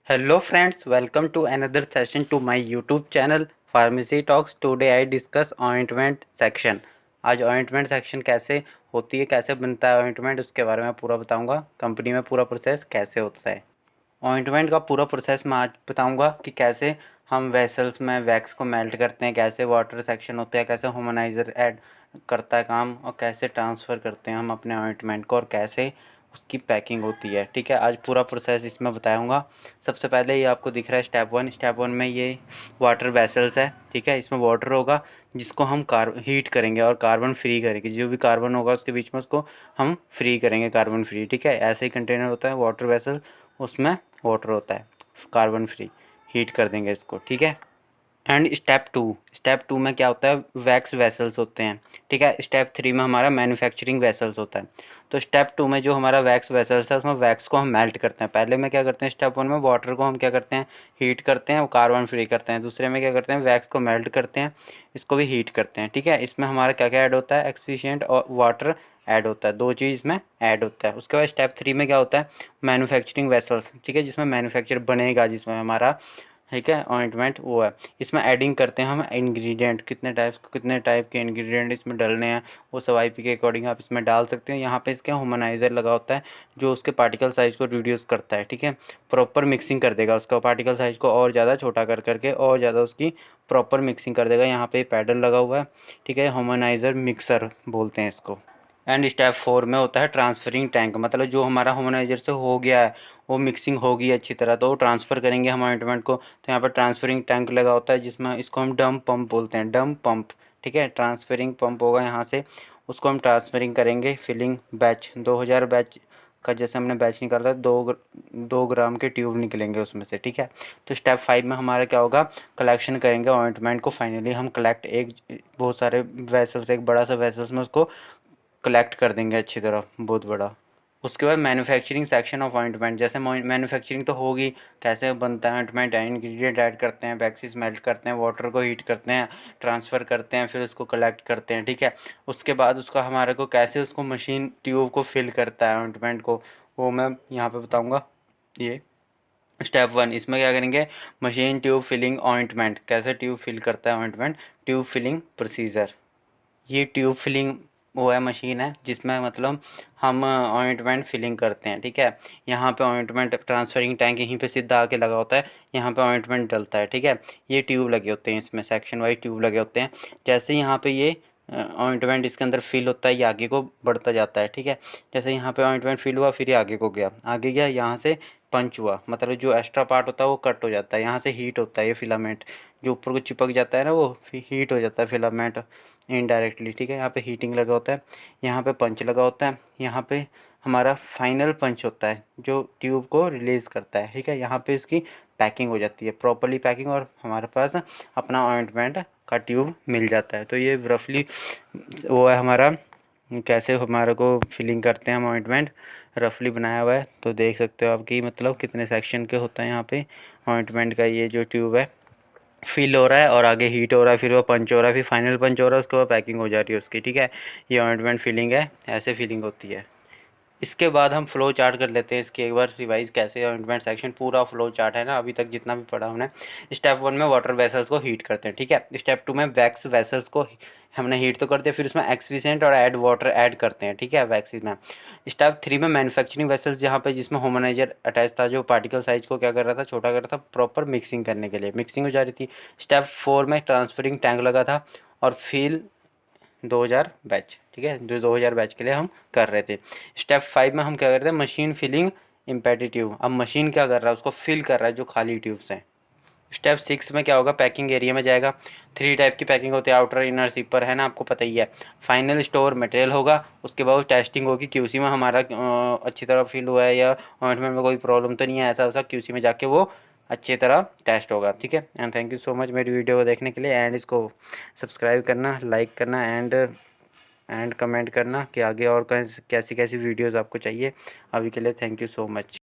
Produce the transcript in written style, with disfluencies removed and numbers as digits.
Hello friends, welcome to another session to my YouTube channel Pharmacy Talks. Today I discuss ointment section. आज ointment section कैसे होती है, कैसे बनता है ointment, उसके बारे में पूरा बताऊंगा। कंपनी में पूरा प्रोसेस कैसे होता है। ऑइंटमेंट का पूरा प्रोसेस मैं आज बताऊंगा कि कैसे हम वेसल्स में वैक्स को मेल्ट करते हैं, कैसे वाटर सेक्शन होता है, कैसे ह्यूमनाइज़र ऐड करता है काम, और कैसे ट्रांसफ़र करते हैं हम अपने ऑइंटमेंट को, और कैसे उसकी पैकिंग होती है। ठीक है, आज पूरा प्रोसेस इसमें बताऊंगा। सबसे पहले ये आपको दिख रहा है स्टेप वन में ये वाटर वेसल्स है। ठीक है, इसमें वाटर होगा जिसको हम हीट करेंगे और कार्बन फ्री करेंगे। जो भी कार्बन होगा उसके बीच में उसको हम फ्री करेंगे, कार्बन फ्री। ठीक है, ऐसे ही कंटेनर होता है वाटर वेसल, उसमें वाटर होता है कार्बन फ्री, हीट कर देंगे इसको। ठीक है, एंड स्टेप टू में क्या होता है, वैक्स वेसल्स होते हैं। ठीक है, स्टेप थ्री में हमारा मैन्युफैक्चरिंग वेसल्स होता है। तो स्टेप टू में जो हमारा वैक्स वेसल्स है उसमें वैक्स को हम मेल्ट करते हैं। पहले में क्या करते हैं, स्टेप वन में वाटर को हम क्या करते हैं, हीट करते हैं, वो कार्बन फ्री करते हैं। दूसरे में क्या करते हैं, वैक्स को मेल्ट करते हैं, इसको भी हीट करते हैं। ठीक है, इसमें हमारा क्या क्या ऐड होता है, एक्सफिशिएंट और वाटर ऐड होता है, दो चीज़ इसमें ऐड होता है। उसके बाद स्टेप थ्री में क्या होता है, मैन्युफैक्चरिंग वेसल्स। ठीक है, जिसमें मैन्युफैक्चर बनेगा, जिसमें हमारा, ठीक है, ऑइंटमेंट वो है। इसमें एडिंग करते हैं हम इंग्रेडिएंट, कितने टाइप के इंग्रेडिएंट इसमें डलने हैं, वो सब आईपी के अकॉर्डिंग आप इसमें डाल सकते हो। यहाँ पे इसके ह्यूमनाइज़र लगा होता है जो उसके पार्टिकल साइज़ को रिड्यूस करता है। ठीक है, प्रॉपर मिक्सिंग कर देगा उसका पार्टिकल साइज़ को और ज़्यादा छोटा कर करके, और ज़्यादा उसकी प्रॉपर मिक्सिंग कर देगा। यहाँ पे पैडल लगा हुआ है। ठीक है, ह्यूमनाइज़र मिक्सर बोलते हैं इसको। एंड स्टेप फोर में होता है ट्रांसफरिंग टैंक, मतलब जो हमारा ह्यूमनाइजर से हो गया है, वो मिक्सिंग होगी अच्छी तरह, तो ट्रांसफ़र करेंगे हम ऑइंटमेंट को। तो यहाँ पर ट्रांसफरिंग टैंक लगा होता है जिसमें, इसको हम डम पंप बोलते हैं, डम पंप। ठीक है, ट्रांसफरिंग पंप होगा यहाँ से, उसको हम ट्रांसफरिंग करेंगे। फिलिंग बैच 2000 बैच का जैसे हमने बैच निकाला, 2 ग्राम के ट्यूब निकलेंगे उसमें से। ठीक है, तो स्टेप फाइव में हमारा क्या होगा, कलेक्शन करेंगे ऑइंटमेंट को। फाइनली हम कलेक्ट बहुत सारे वेसल्स, एक बड़ा सा वेसल्स में उसको कलेक्ट कर देंगे अच्छी तरह, बहुत बड़ा। उसके बाद मैन्युफैक्चरिंग सेक्शन ऑफ ऑइंटमेंट, जैसे मैन्युफैक्चरिंग तो होगी, कैसे बनता है ऑइंटमेंट, इंग्रेडिएंट ऐड करते हैं, वैक्सीज मेल्ट करते हैं, वाटर को हीट करते हैं, ट्रांसफ़र करते हैं, फिर उसको कलेक्ट करते हैं। ठीक है, उसके बाद उसका हमारे को कैसे उसको मशीन ट्यूब को फिल करता है ऑइंटमेंट को, वो मैं यहाँ पे बताऊँगा। ये स्टेप वन, इसमें क्या करेंगे, मशीन ट्यूब फिलिंग ऑइंटमेंट, कैसे ट्यूब फिल करता है ऑइंटमेंट, ट्यूब फिलिंग प्रोसीजर। ये ट्यूब फिलिंग वो है, मशीन है जिसमें मतलब हम ऑइंटमेंट फिलिंग करते हैं। ठीक है, यहाँ पे ऑइंटमेंट ट्रांसफरिंग टैंक यहीं पे सीधा आके लगा होता है, यहाँ पे ऑइंटमेंट डलता है। ठीक है, ये ट्यूब लगे होते हैं इसमें, सेक्शन वाइज ट्यूब लगे होते हैं। जैसे यहाँ पे ये ऑइंटमेंट इसके अंदर फिल होता है, ये आगे को बढ़ता जाता है। ठीक है, जैसे यहाँ पे ऑइंटमेंट फिल हुआ, फिर ये आगे को गया, आगे गया, यहाँ से पंच हुआ, मतलब जो एक्स्ट्रा पार्ट होता है वो कट हो जाता है। यहाँ से हीट होता है, ये फिलामेंट जो ऊपर को चिपक जाता है ना, वो हीट हो जाता है फिलामेंट इनडायरेक्टली। ठीक है, यहाँ पे हीटिंग लगा होता है, यहाँ पे पंच लगा होता है, यहाँ पे हमारा फाइनल पंच होता है जो ट्यूब को रिलीज़ करता है। ठीक है, यहाँ पे इसकी पैकिंग हो जाती है, प्रॉपरली पैकिंग, और हमारे पास अपना ऑइंटमेंट का ट्यूब मिल जाता है। तो ये रफली वो है हमारा, कैसे हमारे को फिलिंग करते हैं हम ऑइंटमेंट, रफली बनाया हुआ है। तो देख सकते हो आप कि मतलब कितने सेक्शन के होता है यहाँ पे ऑइंटमेंट का। ये जो ट्यूब है फिल हो रहा है, और आगे हीट हो रहा है, फिर वो पंच हो रहा है, फिर फाइनल पंच हो रहा है, उसके बाद पैकिंग हो जा रही है उसकी। ठीक है, ये ऑइंटमेंट फिलिंग है, ऐसे फिलिंग होती है। इसके बाद हम फ़्लो चार्ट कर लेते हैं इसकी, एक बार रिवाइज़ कैसे ऑइंटमेंट सेक्शन, पूरा फ़्लो चार्ट है ना अभी तक जितना भी पढ़ा हमने। स्टेप वन में वाटर वेसल्स को हीट करते हैं। ठीक है, स्टेप टू में वैक्स वेसल्स को हमने हीट तो करते हैं, फिर उसमें एक्सफिशिएंट और ऐड वाटर ऐड करते हैं। ठीक है, वैक्सीज में। स्टेप थ्री में मैन्युफैक्चरिंग वेसल्स, जहाँ पे जिसमें ह्यूमनाइजर अटैच था, जो पार्टिकल साइज को क्या कर रहा था, छोटा कर रहा था, प्रॉपर मिक्सिंग करने के लिए, मिक्सिंग हो जा रही थी। स्टेप फोर में ट्रांसफरिंग टैंक लगा था, और फिल 2000 बैच। ठीक है, जो 2000 बैच के लिए हम कर रहे थे। स्टेप फाइव में हम क्या कर रहे थे, मशीन फिलिंग इम्पैटी ट्यूब। अब मशीन क्या कर रहा है, उसको फिल कर रहा है जो खाली ट्यूब्स हैं। स्टेप सिक्स में क्या होगा, पैकिंग एरिया में जाएगा। 3 टाइप की पैकिंग होती है, आउटर, इनर, सिपर, है ना, आपको पता ही है। फाइनल स्टोर मटेरियल होगा, उसके बाद टेस्टिंग होगी, क्यूसी में हमारा अच्छी तरह फिल हुआ है या ऑइंटमेंट में कोई प्रॉब्लम तो नहीं है, ऐसा वैसा क्यूसी में जाके वो अच्छी तरह टेस्ट होगा। ठीक है, and thank you so much मेरी वीडियो को देखने के लिए, एंड इसको सब्सक्राइब करना, लाइक करना, एंड कमेंट करना कि आगे और कैसी कैसी वीडियोज़ आपको चाहिए। अभी के लिए थैंक यू सो मच।